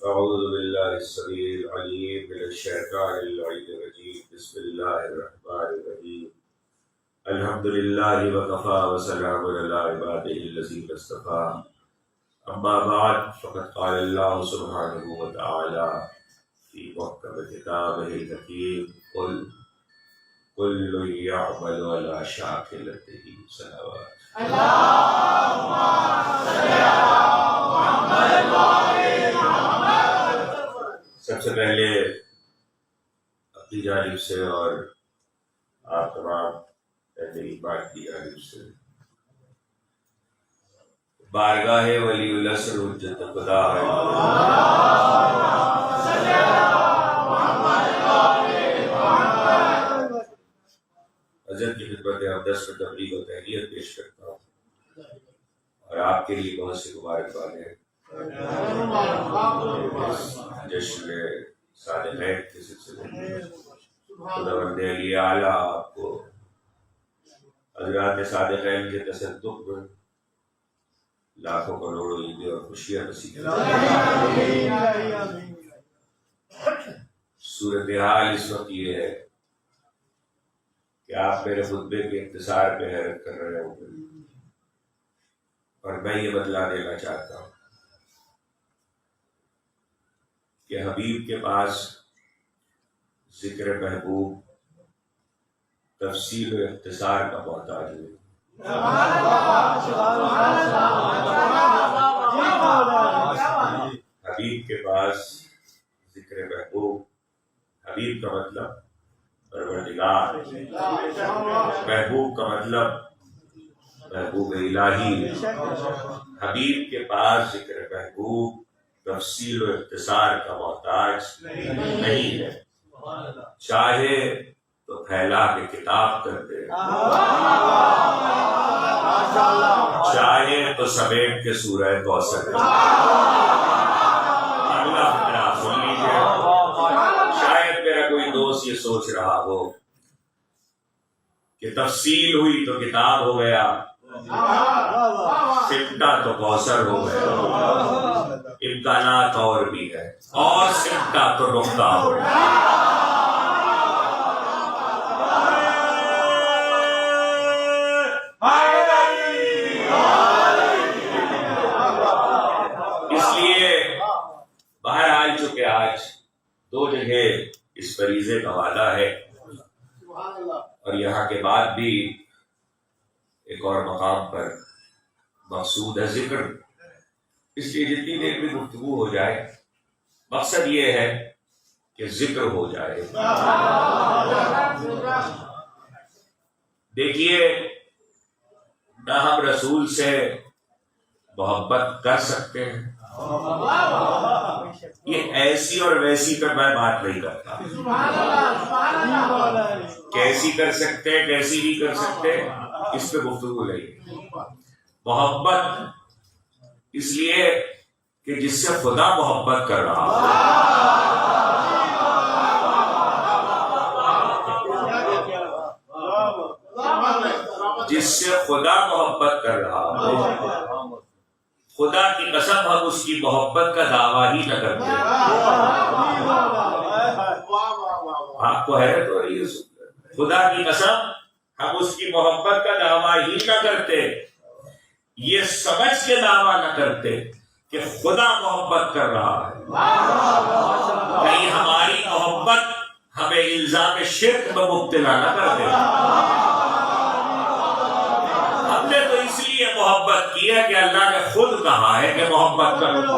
أعوذ بالله السميع العليم من الشيطان اللعين الرجيم بسم الله الرحمن الرحيم الحمد لله وكفى وسلام على عباده الذين اصطفى أما بعد فقد قال الله سبحانه وتعالى في محكم كتابه الحكيم قل كل يعمل على شاكلته صلوات اللهم صل على محمد وعلى محمد۔ سب سے پہلے اپنی جانب سے اور آپ تمام میری بات کی جانب سے بارگاہ ولی اللہ سے حجت خدا ہے حضرت کی خدمت میں اقدس میں تبلیغ و تحلیت پیش کرتا ہوں اور آپ کے لیے بہت سی مبارکبادیں جشن صادقین کے سلسلے میں خداوند علی اعلیٰ آپ کو حضرات صادقین کے تصدق میں لاکھوں کروڑوں عیدیں اور خوشیاں نصیب کریں۔ صورتحال اس وقت یہ ہے کہ آپ میرے خطبے کے اختصار پہ حیرت کر رہے ہوں گے اور میں یہ بتلا دینا چاہتا ہوں کہ حبیب کے پاس ذکر محبوب تفصیل و اختصار کا محتاج ہے۔ حبیب کے پاس ذکر محبوب، حبیب کا مطلب پروردگار، محبوب کا مطلب محبوب الہی۔ حبیب کے پاس ذکر محبوب تفصیل و اختصار کا محتاج نہیں ہے، چاہے تو پھیلا کے کتاب کر دے، چاہے تو سمیٹ کے سورہ کوثر کر دے۔ اگلا فقرہ سن لیجیے۔ شاید میرا کوئی دوست یہ سوچ رہا ہو کہ تفصیل ہوئی تو کتاب ہو گیا، سمٹا تو کوثر ہو گیا، امکانات اور بھی ہے، اور سمٹا تو نقطہ ہو گیا۔ اس لیے بہرحال چونکہ آج دو جگہ اس فریضے کا وعدہ ہے اور یہاں کے بعد بھی ایک اور مقام پر مقصود ہے ذکر، اس لیے جتنی دیر بھی گفتگو ہو جائے مقصد یہ ہے کہ ذکر ہو جائے۔ دیکھیے، نہ ہم رسول سے محبت کر سکتے ہیں، یہ ایسی اور ویسی پر میں بات نہیں کرتا، کیسی کر سکتے ہیں کیسی نہیں کر سکتے اس پہ گفتگو نہیں۔ محبت اس لیے کہ جس سے خدا محبت کر رہا ہو، جس سے خدا محبت کر رہا ہو، خدا کی قسم ہم اس کی محبت کا دعویٰ ہی نہ کرتے۔ آپ کو حیرت ہو رہی ہے؟ خدا کی قسم ہم اس کی محبت کا دعویٰ ہی نہ کرتے، یہ سمجھ کے دعویٰ نہ کرتے کہ خدا محبت کر رہا ہے، کہیں ہماری محبت ہمیں الزام شرک میں مبتلا نہ کر دے۔ ہم نے تو اس لیے محبت کی ہے کہ اللہ نے خود کہا ہے کہ محبت کرو۔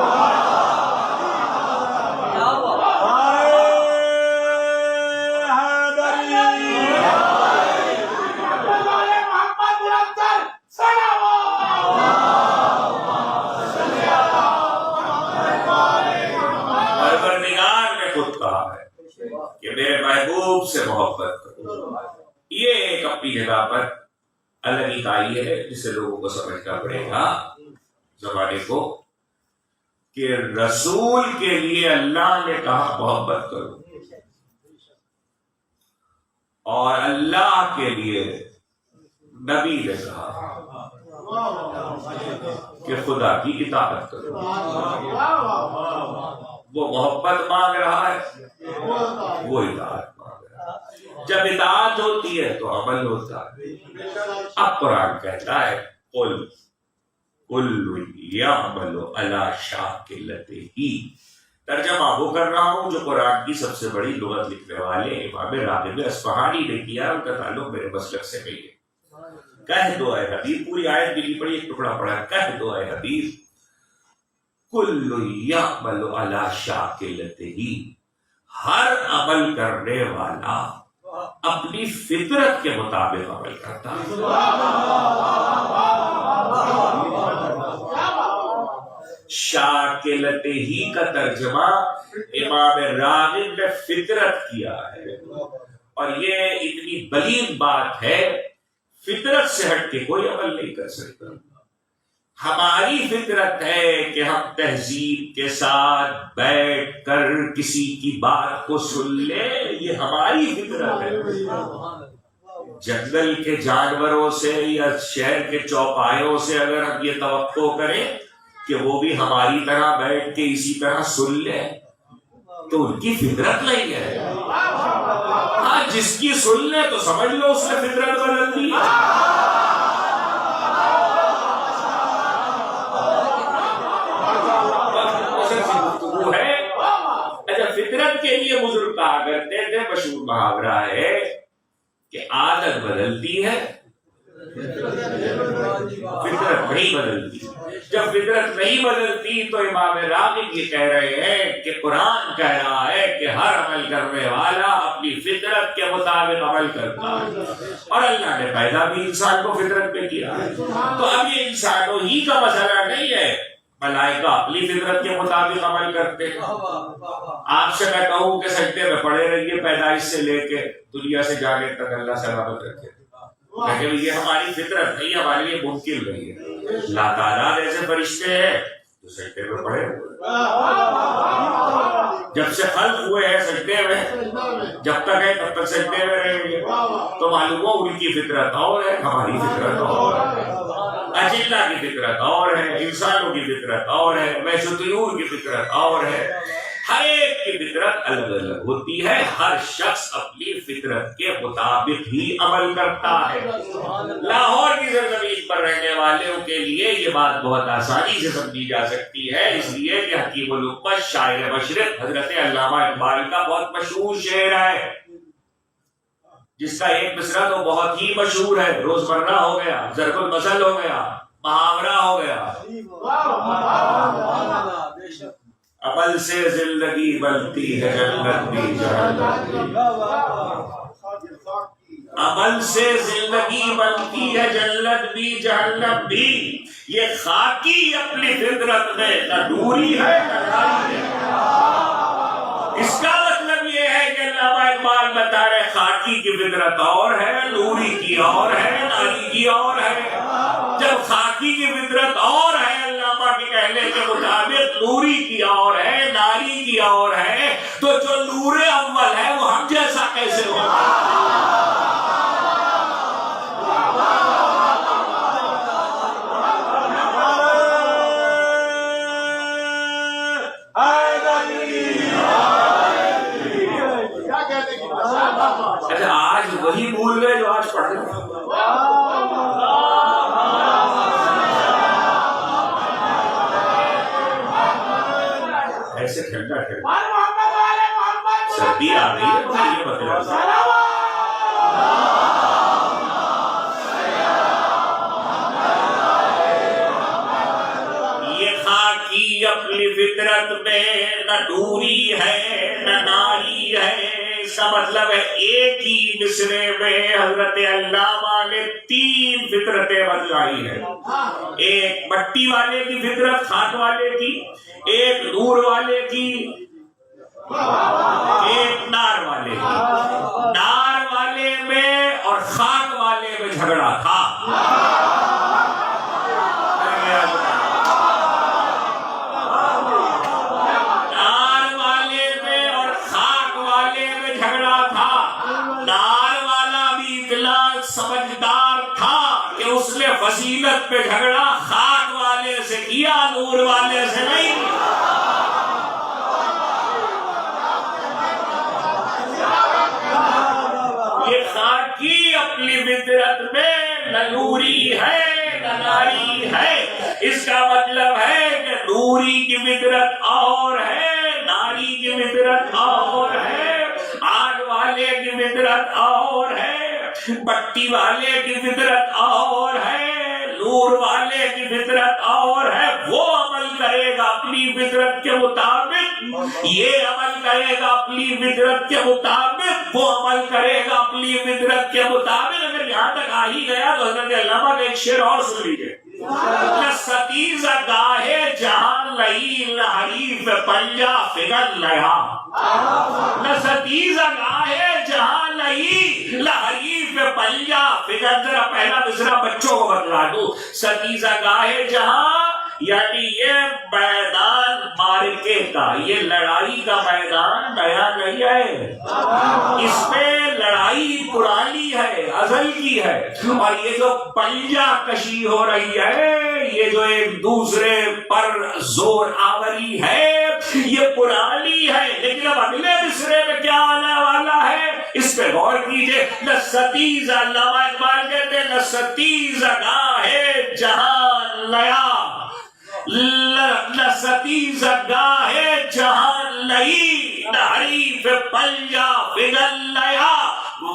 کہ میرے محبوب سے محبت کرو، یہ ایک اپنی جگہ پر الگ ہی تعلیم ہے جسے لوگوں کو سمجھنا پڑے گا زمانے کو، کہ رسول کے لیے اللہ نے کہا محبت کرو اور اللہ کے لیے نبی نے کہا کہ خدا کی اطاعت کرو۔ وہ محبت مانگ رہا ہے، وہ اطاعت مانگ رہا ہے۔ جب اطاعت ہوتی ہے تو عمل ہوتا ہے۔ اب قرآن کہتا ہے قل کل یعمل علی شاکلتہ، ترجمہ وہ کر رہا ہوں جو قرآن کی سب سے بڑی لغت لکھنے والے امام راغب اصفہانی نے کیا، ان کا تعلق میرے مسلک سے نہیں ہے۔ کہہ دو اے حبیب، پوری آیت بھی نہیں پڑھی، ایک ٹکڑا پڑھا، کہہ دو اے حبیب کل یعمل علی شاکلتہ، ہر عمل کرنے والا اپنی فطرت کے مطابق عمل کرتا ہے۔ شاکلتہ ہی کا ترجمہ امام راغب نے فطرت کیا ہے، اور یہ اتنی بلیغ بات ہے، فطرت سے ہٹ کے کوئی عمل نہیں کر سکتا۔ ہماری فطرت ہے کہ ہم تہذیب کے ساتھ بیٹھ کر کسی کی بات کو سن لیں، یہ ہماری فطرت ہے۔ جنگل کے جانوروں سے یا شہر کے چوپایوں سے اگر ہم یہ توقع کریں کہ وہ بھی ہماری طرح بیٹھ کے اسی طرح سن لیں تو ان کی فطرت نہیں ہے۔ ہاں، جس کی سن لے تو سمجھ لو اس نے فطرت بدل دی۔ اچھا، فطرت کے لیے بزرگ کہا کرتے تھے، مشہور محاورہ ہے کہ عادت بدلتی ہے، فطرت نہیں بدلتی۔ جب فطرت نہیں بدلتی تو امام راغب یہ کہہ رہے ہیں کہ قرآن کہہ رہا ہے کہ ہر عمل کرنے والا اپنی فطرت کے مطابق عمل کرتا ہے، اور اللہ نے پیدا بھی انسان کو فطرت پہ کیا ہے۔ تو اب یہ انسانوں ہی کا مسئلہ نہیں ہے، ملائکہ اپنی فطرت کے مطابق عمل کرتے ہیں۔ آپ سے میں کہوں کہ سجدے میں پڑے رہیے پیدائش سے لے کے دنیا سے جانے تک، اللہ سلامت رکھے، لیکن یہ ہماری فطرت نہیں، ہمارے لیے ممکن نہیں ہے۔ اللہ تعالیٰ ایسے فرشتے ہیں جو سجدے میں پڑے ہوئے، جب سے خلق ہوئے ہیں سجدے میں، جب تک ہے تب تک سجدے میں رہیں گے، تو معلوم ہو ان کی فطرت اور ہے، ہماری فطرت اور ہے، اجلہ کی فطرت اور ہے، انسانوں کی فطرت اور ہے، ویش طیور کی فطرت اور ہے۔ ہر ایک کی فطرت الگ الگ ہوتی ہے، ہر شخص اپنی فطرت کے مطابق ہی عمل کرتا ہے۔ لاہور کی سرزمین پر رہنے والوں کے لیے یہ بات بہت آسانی سے سمجھی جا سکتی ہے، اس لیے کہ حکیم الامت شاعر مشرق حضرت علامہ اقبال کا بہت مشہور شعر ہے، جس کا ایک مصرع تو بہت ہی مشہور ہے، روزمرہ ہو گیا، ضرب المثل ہو گیا، محاورہ ہو گیا۔ عمل سے زندگی بنتی ہے جنت بھی جہنم بھی، عمل سے زندگی بنتی ہے جنت بھی جہنم بھی، یہ خاکی اپنی فطرت میں نہ دوری ہے نہ ناری ہے۔ اس کا مطلب یہ ہے کہ علامہ اقبال بتا رہے خاکی کی فطرت اور ہے، نوری کی اور ہے، ناری کی اور ہے۔ جب خاکی کی فطرت اور ہے علامہ کے کہنے کے مطابق، نوری کی اور ہے، ناری کی اور ہے، تو جو نور اول ہے وہ ہم جیسا کیسے ہوگا؟ اچھا، آج وہی بھول گئے جو آج پڑھ رہے ہیں۔ ایسے ٹھنڈا ٹھنڈا سردی آ رہی ہے تو یہ مطلب یہ خاکی اپنی فطرت میں نہ دوری ہے نہ ناری ہے۔ اس کا مطلب ہے ایک ہی مصرے میں حضرت علامہ نے 3 فطرتیں بتلائی ہیں، ایک مٹی والے کی فطرت، خاک والے کی، ایک نور والے کی، ایک نار والے کی۔ نار والے میں اور خاک والے میں جھگڑا تھا۔ نار والے میں اور خاک والے میں جھگڑا تھا۔ نار والا بھی اتنا سمجھدار تھا کہ اس نے فضیلت پہ جھگڑا خاک والے سے کیا، نور والے سے نہیں۔ اپنی فطرت میں نہ نوری ہے نہ ناری ہے. اس کا مطلب ہے کہ نوری کی فطرت اور ہے، ناری کی فطرت اور ہے، آگ والے کی فطرت اور ہے، بٹی والے کی فطرت اور ہے، نور والے کی فطرت اور ہے. وہ عمل کرے گا اپنی فطرت کے مطابق، یہ عمل کرے گا اپنی فطرت کے مطابق، وہ عمل کرے گا اپنی فطرت کے مطابق. اگر یہاں تک آ ہی گیا تو حضرت علامہ کا ایک شعر اور سن لیجیے. نہ ستیز گاہے جہاں لئی نہ حریف پنجا فگر لیا. نہ ستیز گاہے جہاں لئی نہ حریف پنجا فگر. ذرا پہلا مصرع بچوں کو بتلا دوں. ستیز گاہے جہاں یعنی یہ میدان معرکے کا، یہ لڑائی کا میدان نیا نہیں ہے، اس میں لڑائی پرانی ہے، ازل کی ہے. اور یہ جو پنجہ کشی ہو رہی ہے، یہ جو ایک دوسرے پر زور آوری ہے، یہ پرانی ہے. لیکن اب اگلے مصرے میں کیا آنے والا ہے اس پہ غور کیجئے. لستیزہ، علامہ اقبال کہتے ہیں لستیزہ گاہے جہاں لیا، لستیزہ گاہے جہاں لئی نہ حریف پنجہ فگر لیا.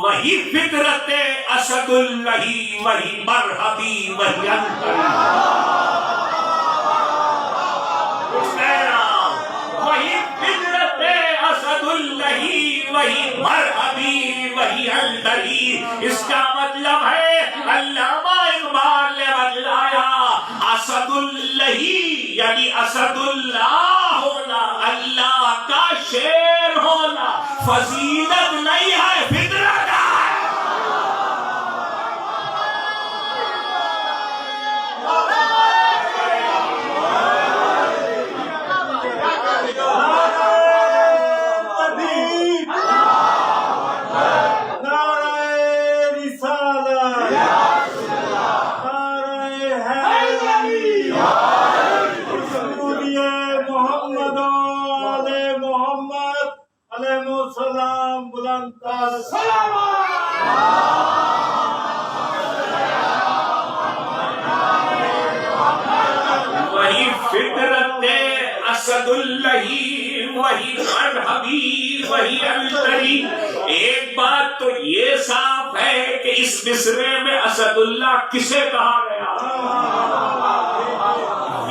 وہی فطرت اسد اللہ، وہی مرحبی، وہی انکری. وہی فطرت اسد اللہ، وہی مرحبی، وہی انکری. اس کا مطلب ہے علامہ اقبال نے بتلایا اسد اللہ یعنی اسد اللہ ہونا، اللہ کا شیر ہونا فضیلت نہیں ہے، فطرت ہے. سلام بلند وہی فطرت اسد اللہ، وہی مرحبی، وہی انکری. ایک بات تو یہ صاف ہے کہ اس مصرے میں اسد اللہ کسے کہا گیا.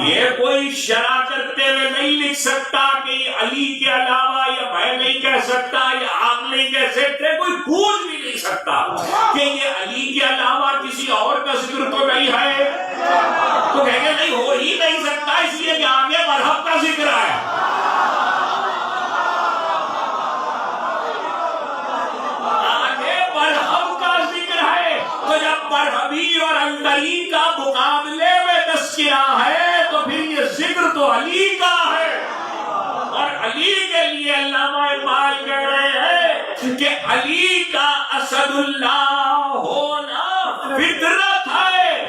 یہ کوئی شرح کرتے ہوئے نہیں لکھ سکتا کہ یہ علی کے علاوہ، یا میں نہیں کہہ سکتا، یا آپ نہیں کہہ سکتے، کوئی پوچھ بھی نہیں سکتا کہ یہ علی کے علاوہ کسی اور کا ذکر تو نہیں ہے. تو کہیں گے نہیں، ہو ہی نہیں سکتا، اس لیے کہ آگے مرحب کا ذکر ہے. آگے مرحب کا ذکر ہے. تو جب مرحبی اور انکری کا مقابلے میں تذکرہ ہے تو پھر یہ ذکر تو علی کا ہے. اور علی کے لیے علامہ اقبال کہہ رہے ہیں کہ علی کا اسد اللہ ہونا فطرت ہے،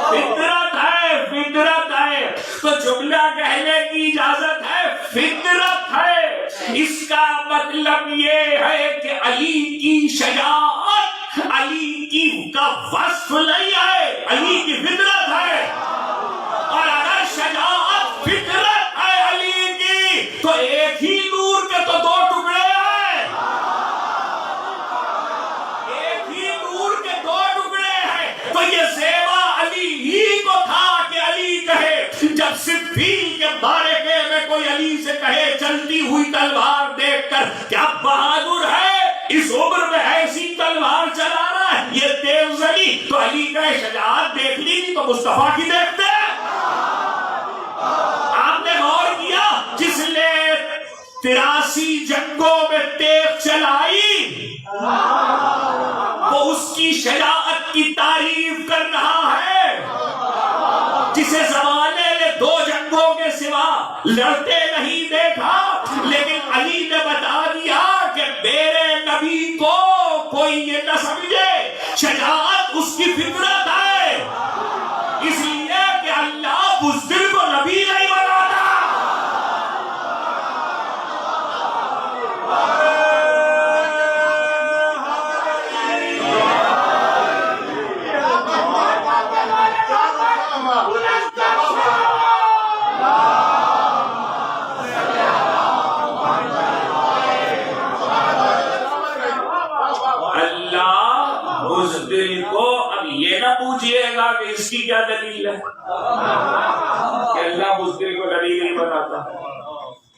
فطرت ہے، فطرت ہے. تو جملہ کہنے کی اجازت ہے، فطرت ہے. اس کا مطلب یہ ہے کہ علی کی شجاعت علی کی کا وصف نہیں ہے، علی کی فطرت ہے. اور اگر شجاعت فطرت ہے علی کی تو ایک ہی نور کے تو دو ٹکڑے ہیں، ایک ہی نور کے دو ٹکڑے ہیں. تو یہ زیبا علی ہی کو تھا کہ علی کہے. جب صفین کے معرکے میں کوئی علی سے کہے چلتی ہوئی تلوار دیکھ کر کیا بہادر ہے، اس عمر میں ایسی تلوار چلانا ہے، یہ تیز علی. تو علی کا شجاعت دیکھ لی تو مصطفیٰ کی دیکھتے ہیں. آپ نے غور کیا جس نے 83 جنگوں میں تیغ چلائی وہ اس کی شجاعت کی تعریف کر رہا ہے. جسے زمانے نے 2 جنگوں کے سوا لڑتے نہیں دیکھا، لیکن علی نے بتا دیا کہ میرے نبی کو کوئی یہ نہ سمجھے، شجاعت اس کی فطرت ہے. اس لیے کہ اللہ بزدل کو نبی نہیں بناتا. پوچھئے گا کہ اس کی کیا دلیل ہے کہ اللہ بزدل کو نبی نہیں بناتا.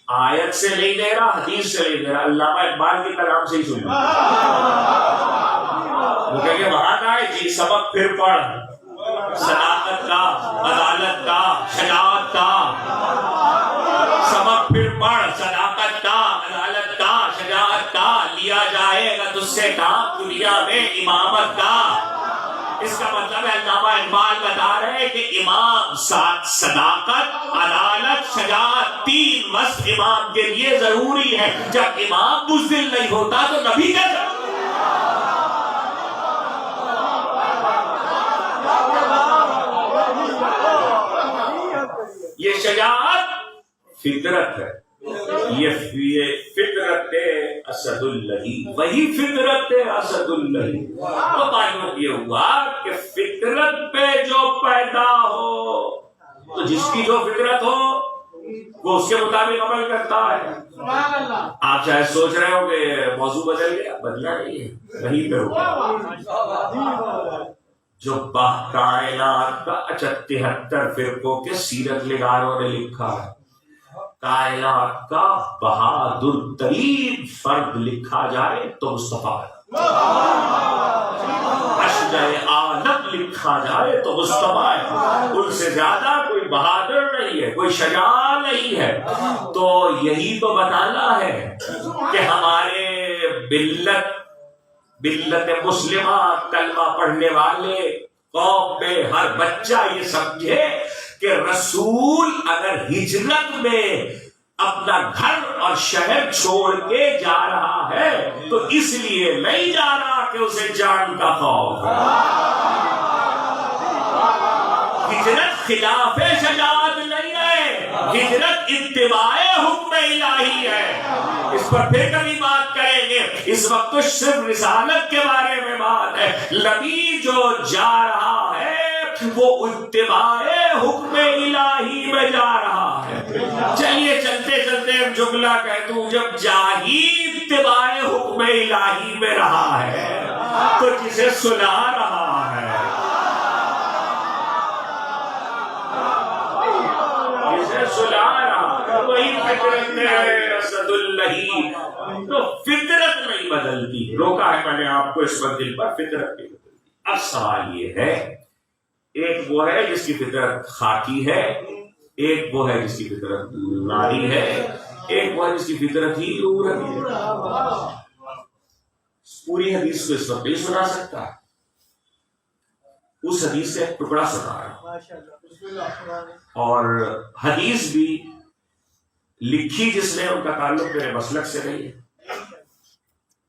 آیت سے نہیں دے رہا، حدیث سے نہیں دے رہا، علامہ اقبال کے کلام سے ہی سن لیا. وہ کہہ کہ وہاں کا ہے جی سبق پھر پڑھ، صداقت کا، عدالت کا، شجاعت کا سبق پھر پڑھ، صداقت کا، عدالت کا، شجاعت کا، لیا جائے گا تجھ سے کام دنیا میں امامت کا. اس کا مطلب ہے علامہ اقبال بتا رہے ہیں کہ امام صداقت، عدالت، شجاعت تین وصف امام کے لیے ضروری ہے. جب امام بزدل نہیں ہوتا تو نبی کیسے؟ یہ شجاعت فطرت ہے، یہ فطرت اسد اللہ، وہی فطرت اسد اللہ. تو معلوم یہ ہوا کہ فطرت پہ جو پیدا ہو تو جس کی جو فطرت ہو وہ اس کے مطابق عمل کرتا ہے. آپ شاید سوچ رہے ہو کہ موضوع بدل گیا، بدلا نہیں ہے، وہیں پہ ہوگا. جو کائنات کا 73 فرقوں کے سیرت نگاروں نے لکھا ہے، کائنات کا بہادر ترین فرد لکھا جائے تو مصطفیٰ ہے. اشجع عالم لکھا جائے تو مصطفیٰ ہے. ان سے زیادہ کوئی بہادر نہیں ہے، کوئی شجاع نہیں ہے. تو یہی تو بتانا ہے کہ ہمارے ملت مسلمہ کلمہ پڑھنے والے قوم میں ہر بچہ یہ سمجھے کہ رسول اگر ہجرت میں اپنا گھر اور شہر چھوڑ کے جا رہا ہے تو اس لیے نہیں جا رہا کہ اسے جان کا خوف ہے. ہجرت خلاف شجاعت نہیں ہے، ہجرت اتباع حکم الہی ہے. اس پر پھر کبھی بات کریں گے، اس وقت تو صرف رسالت کے بارے میں بات ہے. نبی جو جا رہا ہے وہ اتباع حکم الہی میں جا رہا ہے. چلیے چلتے چلتے جملہ کہہ دوں، جب جاہی اتباع حکم الہی میں رہا ہے تو جسے سنا رہا ہے، جسے سنا رہا ہے وہی فطرت ہے اسد اللہ. تو فطرت نہیں بدلتی، روکا ہے میں نے آپ کو اس منزل پر، فطرت نہیں بدلتی. اب سوال یہ ہے، ایک وہ ہے جس کی فطرت خاکی ہے، ایک وہ ہے جس کی فطرت ناری ہے، ایک وہ ہے جس کی فطرت ہی نور ہے. پوری حدیث کو اس وقت نہیں سنا سکتا، اس حدیث سے ایک ٹکڑا سنا رہا. اور حدیث بھی لکھی جس نے، ان کا تعلق میرے مسلک سے نہیں ہے.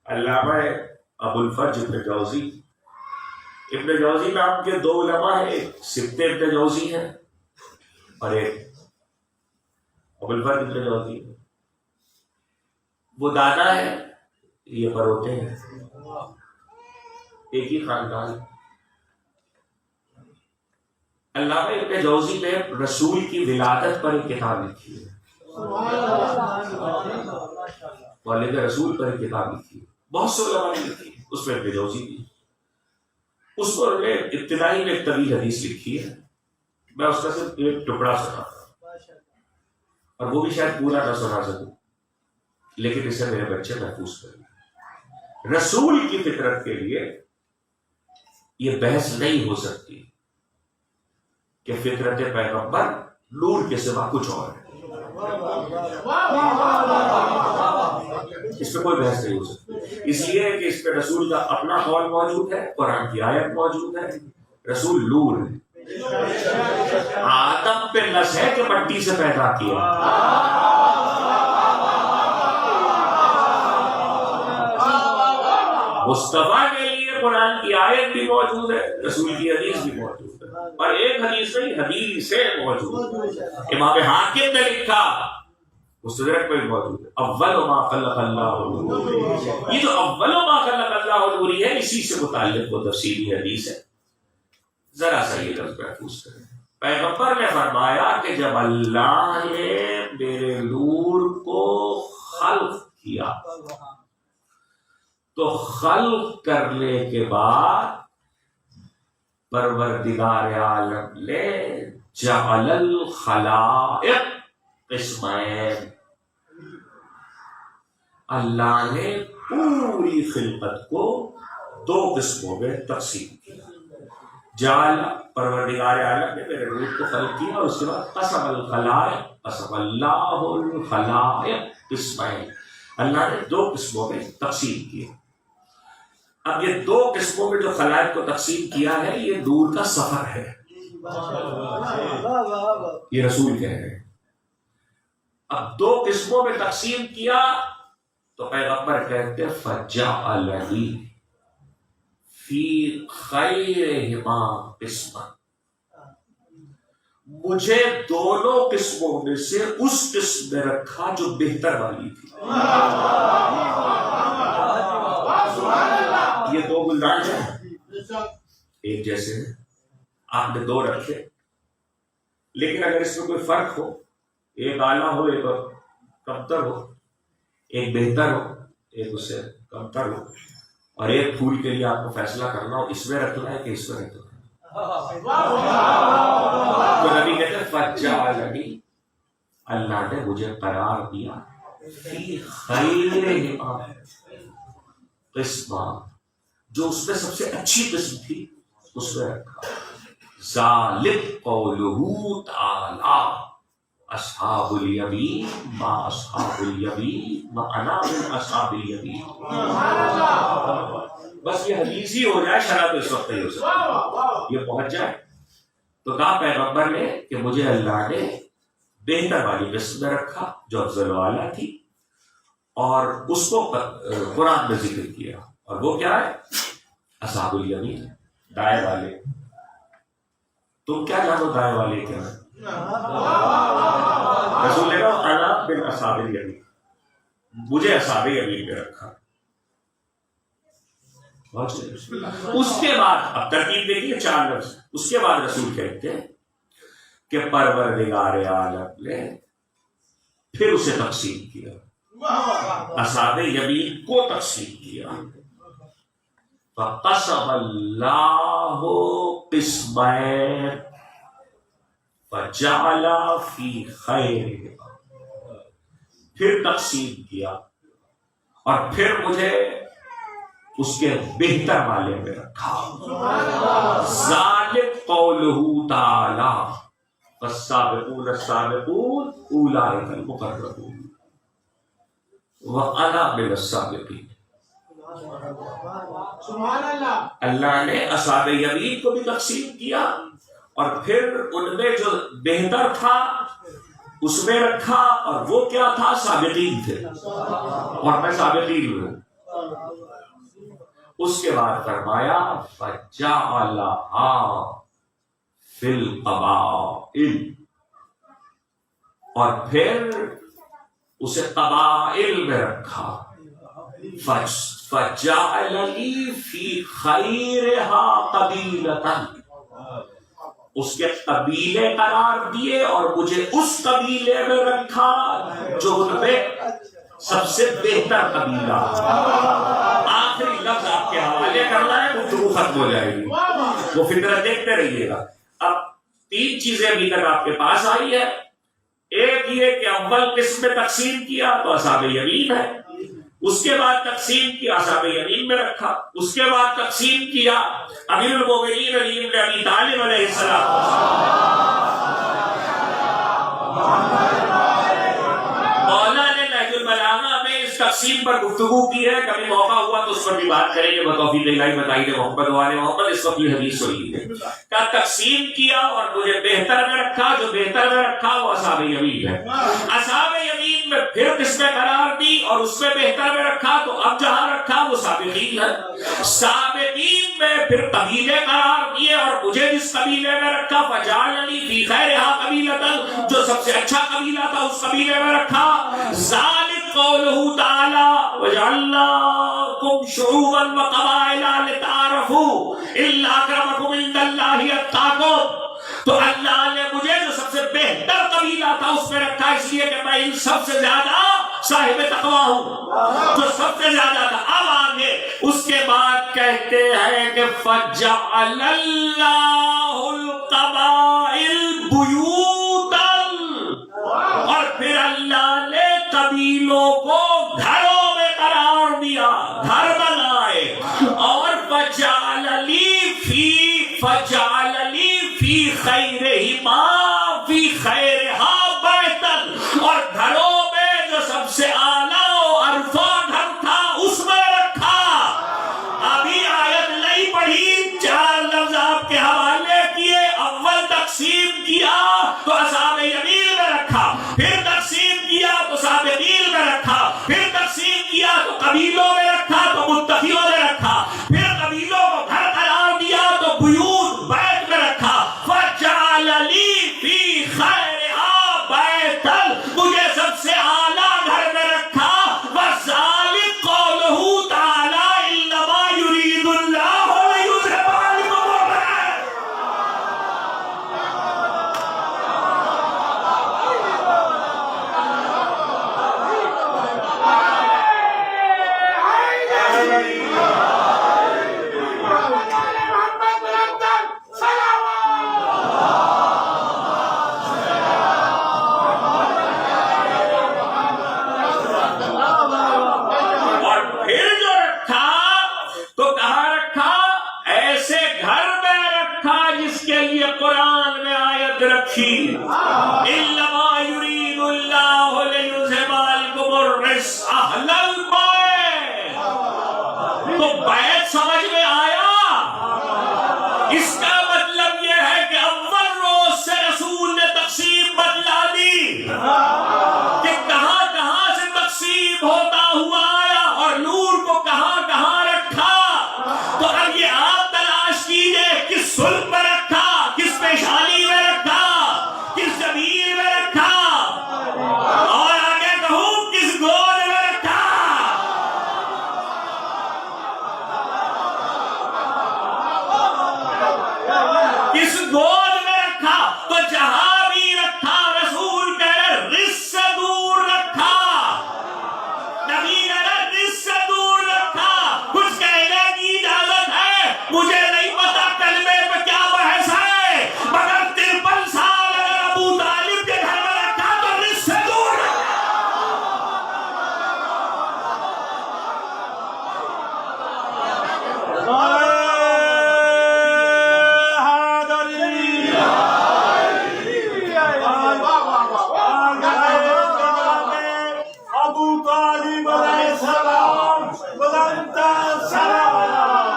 علامہ ابو الفرج ابن جوزی، ابن جوزی نام کے دو علماء ہیں، ایک سبت ابن جوزی ہے اور ایک ابو الفرج ابن جوزی. وہ دادا ہے، یہ پروتے ہیں، ایک ہی خاندان. علامہ ابن جوزی نے رسول کی ولادت پر ایک کتاب لکھی ہے، والد رسول پر ایک کتاب لکھی ہے. بہت سے علماء نے لکھی، اس میں ابن جوزی بھی. اس پر نے ابتدائی میں ایک طویل حدیث لکھی ہے، میں اس کا صرف ایک ٹکڑا سنا اور وہ بھی شاید پورا نہ سنا سکوں، لیکن اسے میرے بچے محفوظ کریں. رسول کی فطرت کے لیے یہ بحث نہیں ہو سکتی کہ فطرت پیغمبر نور کے سوا کچھ اور ہے. اس پہ کوئی بحث نہیں ہو سکتی، اس لیے کہ اس پہ رسول کا اپنا قول موجود ہے، قرآن کی آیت موجود ہے. رسول نور ہے. آدم پہ نس ہے کہ مٹی سے پیدا کیا، مصطفیٰ کے لیے قرآن کی آیت بھی موجود ہے، رسول کی حدیث بھی موجود ہے. اور ایک حدیث نہیں، حدیث سے موجود ہے. امام حاکم نے لکھا، مستدرک میں موجود ہے، اول ما خلق اللہ نور. یہ جو اول ما خلق اللہ نوری ہے، اسی سے متعلق وہ تفصیلی حدیث ہے. ذرا سا یہ لفظ محفوظ کریں. پیغمبر نے فرمایا کہ جب اللہ نے میرے نور کو خلق کیا تو خلق کرنے کے بعد پروردگار عالم نے جعل الخلائق قسمین، اللہ نے پوری خلقت کو دو قسموں میں تقسیم کیا. جعل پروردگار عالم نے میرے روح کو خلق کیا، اور اس کے بعد قسم الخلائق، قسم اللہ الخلائق قسمین، اللہ نے دو قسموں میں تقسیم کیا. اب یہ دو قسموں میں جو خلائق کو تقسیم کیا ہے یہ دور کا سفر ہے، یہ رسول کہہ رہے ہیں. اب دو قسموں میں تقسیم کیا تو پیغمبر کہتے فجعلنی فی خیرہما قسما، مجھے دونوں قسموں میں سے اس قسم میں رکھا جو بہتر والی تھی. یہ دو گلدان ہیں ایک جیسے ہیں، آپ نے دو رکھے، لیکن اگر اس میں کوئی فرق ہو، ایک اعلیٰ ہو ایک کمتر ہو، ایک بہتر ہو ایک اس سے کمتر ہو، اور ایک پھول کے لیے آپ کو فیصلہ کرنا ہو اس میں رکھنا ہے کہ اس میں رکھنا ہے، تو نبی کہتے ہیں فجعلنی، اللہ نے مجھے قرار دیا فی خیرہما قسما، جو اس میں سب سے اچھی قسم تھی اس میں رکھا. ذالک قولہ تعالی اصحاب الیمین ما اصحاب الیمین وانا من اصحاب الیمین. بس یہ حدیث ہی ہو جائے، شرح تو اس وقت نہیں ہو سکتی، یہ پہنچ جائے تو کہا پیغمبر نے کہ مجھے اللہ نے بہتر والی قسم میں رکھا جو افضل والا تھی، اور اس کو قرآن میں ذکر کیا، اور وہ کیا ہے؟ اصحاب الیمین، دائیں والے. تم کیا جانو دائیں والے کیا ہے؟ رسول نے کہا انا من اصحاب الیمین، مجھے اصحاب یمین میں رکھا. اس کے بعد اب ترتیب دیکھیے 4 لفظ. اس کے بعد رسول کہتے ہیں کہ پروردگار عالم نے پھر اسے تقسیم کیا، اصحاب یمین کو تقسیم کیا. فقسم اللہ قسمین فجعل فی خیرہما، پھر تقسیم کیا اور پھر مجھے اس کے بہتر والے میں رکھا. ذالک قولہ تعالی والسابقون السابقون اولئک المقربون وانا من السابقین. اللہ نے اصحاب یمین کو بھی تقسیم کیا اور پھر ان میں جو بہتر تھا اس میں رکھا، اور وہ کیا تھا؟ سابقین تھے، اور میں سابقین ہوں. اس کے بعد فرمایا فجعلہا فی القبائل، اور پھر اسے قبائل میں رکھا. فجعلنی فی خیرہا قبیلۃ، اس کے قبیلے قرار دیے اور مجھے اس قبیلے میں رکھا جو ان میں سب سے بہتر قبیلہ. آخری لفظ آپ کے حوالے کرنا ہے، گفتگو ختم ہو جائے گی، وہ فطرت دیکھتے رہیے گا. اب 3 چیزیں ابھی تک آپ کے پاس آئی ہے. ایک یہ کہ اول قسم میں تقسیم کیا تو اصحاب یمین ہے، اس کے بعد تقسیم کیا اصحاب یمین میں رکھا، اس کے بعد تقسیم کیا امیر المومنین علی بن ابی طالب علیہ السلام. مولا نے نہج البلاغہ میں اس تقسیم پر گفتگو کی ہے، کبھی موقع ہوا تو اس پر بھی بات کریں گے. بتوفیق الہی بتائی دے محمد والے محمد. اس وقت یہ حدیث سنی ہے کہ تقسیم کیا اور مجھے بہتر میں رکھا، جو بہتر میں رکھا وہ اصحاب یمین ہے. اصحاب یمین میں پھر قسمیں قرار دی اور اس میں بہتر میں رکھا، تو اب جہاں رکھا وہ سابقین ہے. سابقین میں پھر قبیلے قرار دیے اور مجھے جس قبیلے میں رکھا فجعلنی فی خیرہا قبیلۃ، جو سب سے اچھا قبیلہ تھا اس قبیلے میں رکھا. ذالک قولہ تعالی وجعلناکم شعوبا وقبائل لتعارفوا ان اکرمکم عند اللہ اتقاکم. تو اللہ نے مجھے جو سب سے بہتر قبیلہ تھا اس میں رکھا، اس لیے کہ میں ان سب سے زیادہ صاحب تقویٰ ہوں جو سب سے زیادہ تھا. اب آگے اس کے بعد کہتے ہیں کہ فَجَعَلَ اللَّهُ الْقَبَائِلَ بُيُوتًا، اور پھر اللہ نے قبیلوں کو گھروں میں قرار دیا، گھر بنائے. اور فَجَعَلَ لِي فِي خَيْرِهِمَا فِي خَيْرِهَا بَيْتًا، اور گھروں میں جو سب سے اعلیٰ و عرفہ گھر تھا اس میں رکھا. ابھی آیت نہیں پڑھی، 4 لفظ آپ کے حوالے کیے. اول تقسیم کیا تو اصحاب یمین میں رکھا، پھر تقسیم کیا تو سابقین میں رکھا، پھر تقسیم کیا تو قبیلوں میں رکھا تو متقیوں میں رکھا، پھر قبیلوں کو گھر قرار دیا تو بیوت بیت میں رکھا. فَجَعَلَ لِي فِي خَيْرِهَا بَيْتًا، مجھے سب سے اعلیٰ گھر میں رکھا. وَذَلِكَ قَوْلُهُ تَعَالَى إِنَّمَا يُرِيدُ اللَّهُ لِيُذْهِبَ عَنكُمُ الرِّجْسَ. اور پھر جو رکھا تو کہاں رکھا؟ ایسے گھر میں رکھا جس کے لیے قرآن میں آیت رکھی إِنَّمَا يُرِيدُ اللَّهُ لِيُذْهِبَ عَنكُمُ الرِّجْسَ أَهْلَ الْبَيْتِ. تو بیت سمجھ میں آیا؟ اس کا مطلب یہ ہے کہ اول روز سے رسول نے تقسیم بدلا دی کہ کہاں کہاں سے تقسیم ہوتا ہوا آیا اور نور کو کہاں کہاں رکھا. تو اب یہ آپ تلاش کیجئے کس صلب میں رکھا، کس پیشانی میں رکھا، کس زمین میں رکھا، اور آگے کہوں کس گود میں رکھا. کس گود میں رکھا؟ تو جہاں بھی رکھا رسول کہہ رہے رزق سے دور رکھا، نبی کہہ رہے رزق سے دور رکھا. کچھ کہنے کی اجازت ہے؟ مجھے نہیں پتا کلمے پہ کیا بحث ہے، مگر 53 سال اگر ابو طالب کے گھر میں رکھا تو رزق سے دور رکھا. ابو طالب علیہ السلام بلند سلام.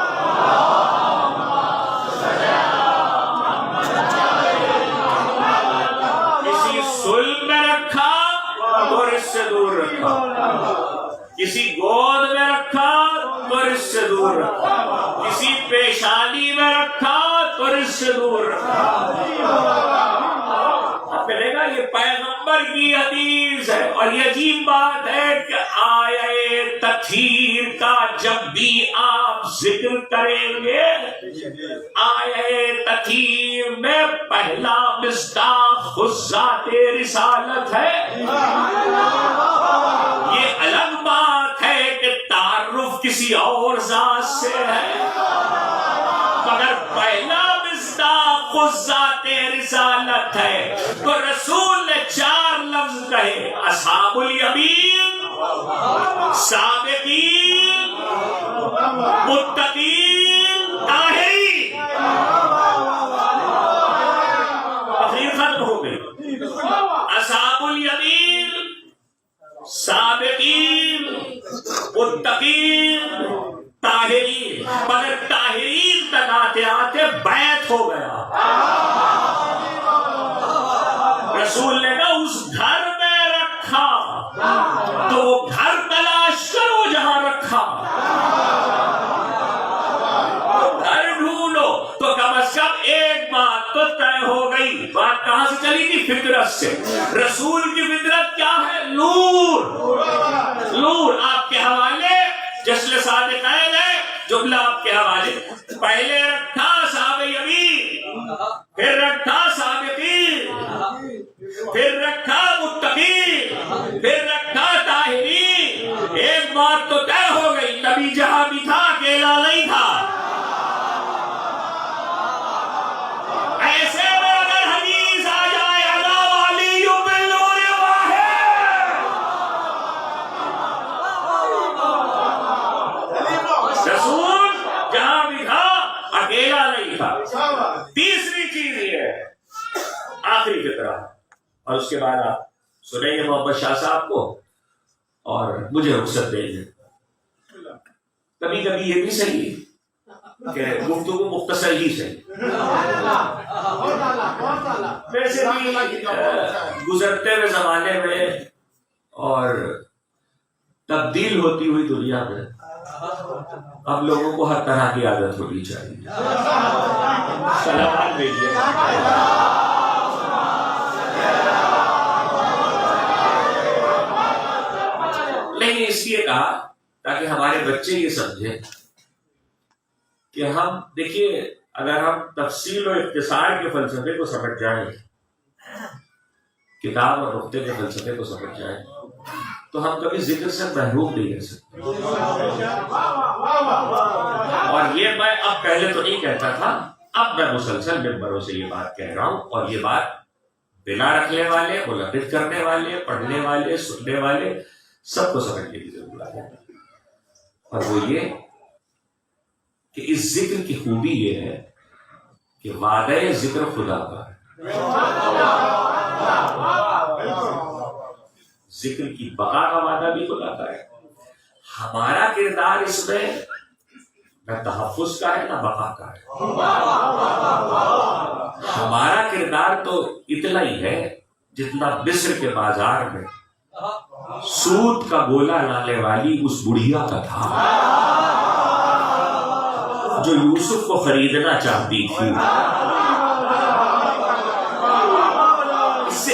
کسی صلب میں رکھا تو رزق سے دور رکھا، کسی گود میں رکھا تو رزق سے دور رکھا، کسی پیشانی میں رکھا تو رزق سے دور رکھا. اب ملے گا یہ پیغمبر کی حدیث ہے. اور یہ عجیب بات ہے کہ آیے تطہیر کا جب بھی آپ ذکر کریں گے، آیے تطہیر میں پہلا مصداق خود ذات رسالت ہے. یہ الگ بات ہے کہ تعارف کسی اور ذات سے ہے، مگر پہلا مصداق خود ذات رسالت ہے. تو رسول نے 4 لفظ کہے: اصحاب الیمین، سابقین، متقین، طاہرین. تقریر ختم ہو گئی. اصحاب الیمین، سابقین، متقین، طاہرین. مگر طاہرین تک آتے آتے بیت ہو گیا. رسول نے کہا اس گھر میں رکھا تو وہ گھر تلاش کرو جہاں رکھا، گھر ڈھونڈو. تو کم از کم ایک بات تو طے ہو گئی. بات کہاں سے چلی تھی؟ فطرت سے. رسول کی فطرت کیا ہے؟ نور. نور آپ کے حوالے جسل صادقین ہے، جملہ آپ کے حوالے. پہلے رکھا صحابہ یمین، پھر رکھا سابقین، پھر رکھا متقین، پھر رکھا طاہرین. نبی جہاں بھی تھا اکیلا نہیں تھا. ایسے میں اگر حدیث آ جائے انا والی بالنور واحد، رسول جہاں بھی تھا اکیلا نہیں تھا. تیسری چیز یہ ہے آخری فقرہ، اور اس کے بعد آپ سنیں گے محمد شاہ صاحب کو اور مجھے رخصت دیں گے. کبھی کبھی یہ بھی صحیح کہ گفتگو مختصر ہی صحیح. ویسے بھی گزرتے ہوئے زمانے میں اور تبدیل ہوتی ہوئی دنیا میں اب لوگوں کو ہر طرح کی عادت ہونی چاہیے. سلام بھیجیے. نہیں اس لیے کہا تاکہ ہمارے بچے یہ سمجھیں کہ ہم دیکھیے اگر ہم تفصیل و اختصار کے فلسفے کو سمجھ جائیں، کتاب اور نقطے کے فلسفے کو سمجھ جائیں، تو ہم کبھی ذکر سے محروم نہیں رہ سکتے. اور یہ میں اب پہلے تو نہیں کہتا تھا، اب میں مسلسل ممبروں سے یہ بات کہہ رہا ہوں، اور یہ بات بنا رکھنے والے، ملحد کرنے والے، پڑھنے والے، سننے والے سب کو سمجھنے کی ضرورت ہے. اور وہ یہ کہ اس ذکر کی خوبی یہ ہے کہ وعدہ ذکر خدا کا ہے. ذکر کی بقا کا وعدہ بھی خدا کا ہے. ہمارا کردار اس میں نہ تحفظ کا ہے نہ بقا کا ہے. ہمارا کردار تو اتنا ہی ہے جتنا مصر کے بازار میں سود کا گولا لانے والی اس بڑھیا کا تھا جو یوسف کو خریدنا چاہتی تھی.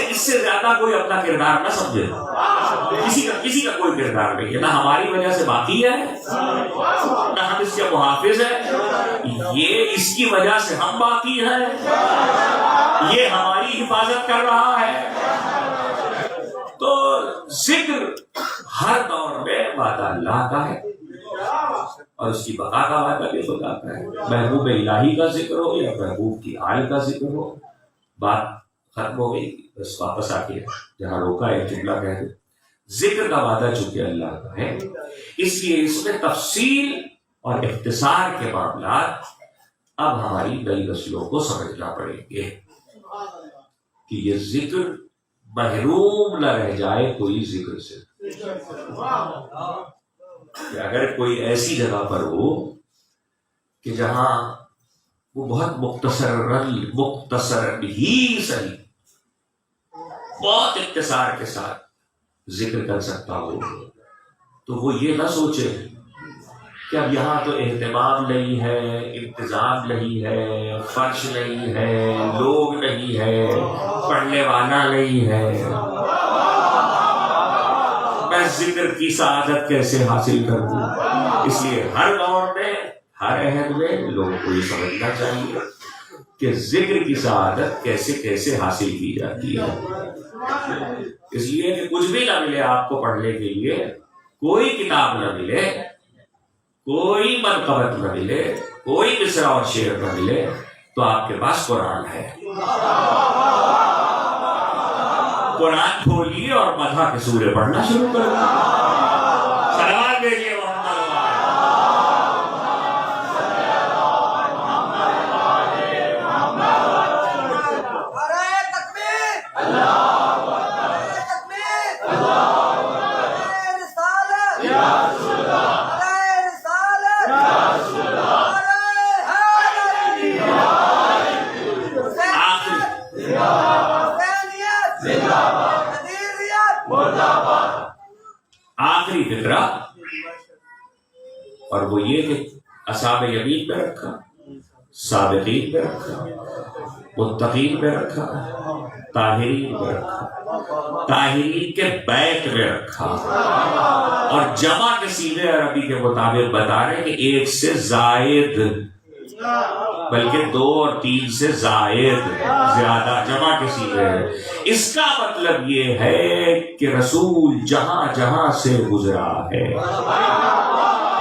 اس سے زیادہ کوئی اپنا کردار نہ سمجھے. کسی کا کوئی کردار نہیں ہے، نہ ہماری وجہ سے باقی ہے نہ ہم اس کے محافظ ہیں. یہ اس کی وجہ سے ہم باقی ہیں، یہ ہماری حفاظت کر رہا ہے. تو ذکر ہر دور میں وعدہ اللہ کا ہے اور اس کی بقا کا وعدہ بھی خدا کا ہے. محبوب الہی کا ذکر ہو یا محبوب کی آل کا ذکر ہو. بات ختم ہو گئی، بس واپس آ کے جہاں روکا ہے جملہ کہہ دو. ذکر کا وعدہ چونکہ اللہ کا ہے، اس لیے اس میں تفصیل اور اختصار کے معاملات اب ہماری نئی نسلوں کو سمجھنا پڑیں گے کہ یہ ذکر محروم نہ رہ جائے کوئی ذکر سے. کہ اگر کوئی ایسی جگہ پر ہو کہ جہاں وہ بہت مختصر ہی صحیح بہت اختصار کے ساتھ ذکر کر سکتا ہو، تو وہ یہ نہ سوچے کہ اب یہاں تو اہتمام نہیں ہے، انتظام نہیں ہے، فرش نہیں ہے، لوگ نہیں ہے، پڑھنے والا نہیں ہے، میں ذکر کی سعادت کیسے حاصل کروں. اس لیے ہر دور میں ہر عہد میں لوگوں کو یہ سمجھنا چاہیے کہ ذکر کی سعادت کیسے کیسے حاصل کی جاتی ہے. اس لیے کہ کچھ بھی نہ ملے آپ کو پڑھنے کے لیے، کوئی کتاب نہ ملے، کوئی منقبت نہ ملے، کوئی مصرع اور شعر نہ ملے، تو آپ کے پاس قرآن ہے. قرآن کھولیے اور مدح کے سورے پڑھنا شروع کر دیں. سلام بھیجیے آخری فقرہ، اور وہ یہ کہ اصحاب یمین پہ رکھا، سابقین پہ رکھا، متقین پہ رکھا، طاہرین پہ رکھا، طاہرین کے بیت میں رکھا، اور جمع کے سیدھے عربی کے مطابق بتا رہے کہ ایک سے زائد، بلکہ 2 اور 3 سے زائد، زیادہ جمع کے سیدھے ہے. اس کا مطلب یہ ہے کہ رسول جہاں جہاں سے گزرا ہے،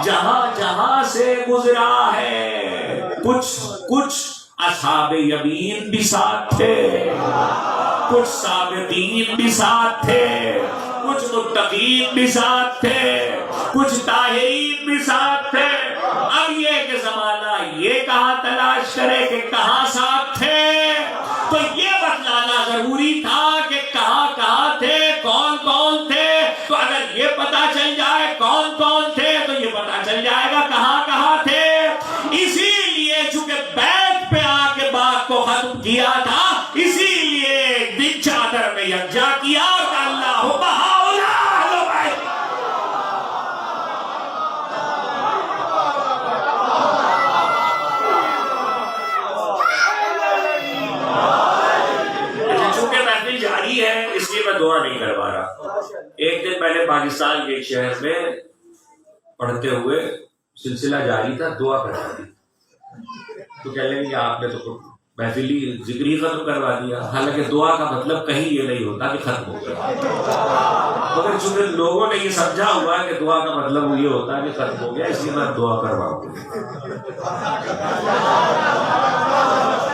جہاں جہاں سے گزرا ہے، کچھ اصحاب یمین بھی ساتھ تھے، کچھ سابقین بھی ساتھ تھے، کچھ متقین بھی ساتھ تھے، کچھ طاہرین بھی ساتھ تھے۔ اب یہ کہ زمانہ یہ کہاں تلاش کرے کہ کہاں ساتھ تھے، تو یہ بتلانا ضروری تھا کہ کہاں کہاں تھے، کون کون تھے۔ تو اگر یہ پتا چل جائے کون کون تھے تو یہ پتا چل جائے گا کہاں کہاں تھے۔ اسی لیے چونکہ بیت پہ آ کے بات کو ختم کیا تھا، اسی لیے ایک دن چادر میں یکجا کیا کہ اللہ بہاؤلا اہل بیت۔ چونکہ محفل جاری ہے اس لیے میں دعا نہیں کروا رہا۔ ایک دن میں نے پاکستان کے ایک شہر میں پڑھتے ہوئے سلسلہ جاری تھا، دعا کروا دی، تو کہہ لیں کہ آپ نے تو محفلی ذکری ختم کروا دیا، حالانکہ دعا کا مطلب کہیں یہ نہیں ہوتا کہ ختم ہو گیا، مگر چونکہ لوگوں نے یہ سمجھا ہوا ہے کہ دعا کا مطلب یہ ہوتا ہے کہ ختم ہو گیا، اس لیے میں دعا کرواؤں گا۔